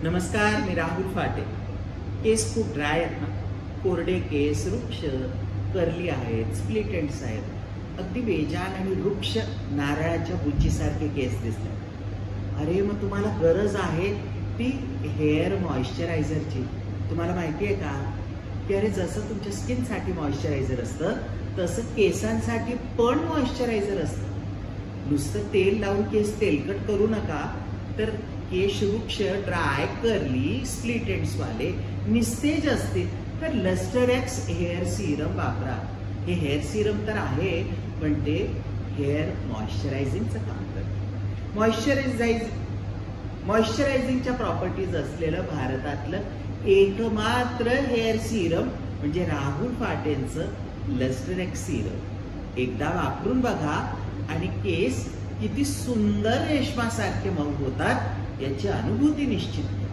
नमस्कार, मी राहुल फाटे. केस खूप ड्राय आहेत ना, कोरडे केस, वृक्ष, कर्ली आहेत, स्प्लिट एंड्स आहेत, अगदी बेजान आणि वृक्ष नारळाच्या बुच्चीसारखे केस दिसतात. अरे मग तुम्हाला गरज आहे ती हेअर मॉइश्चरायझरची. तुम्हाला माहिती आहे का की अरे जसं तुमच्या स्किनसाठी मॉइश्चरायझर असतं तसं केसांसाठी पण मॉइश्चरायझर असतं. नुसतं तेल लावून केस तेलकट करू नका, तर केश वृक्ष ड्राय, कर्ली, स्प्लिट एंड्स वाले निस्तेज असतील तर लस्टरएक्स हेअर सिरम वापरा. हे हेअर सिरम तर आहे, पण ते हेअर मॉइश्चरायझिंगचं काम करतं. मॉइश्चरायझिंगच्या प्रॉपर्टीज असलेलं भारतातलं एकमात्र हेअर सिरम म्हणजे राहुल फाटेंचं लस्टरएक्स सिरम. एकदा वापरून बघा आणि केस किती सुंदर रेशमासारखे मऊ होतात याची अनुभूती निश्चित घ्या.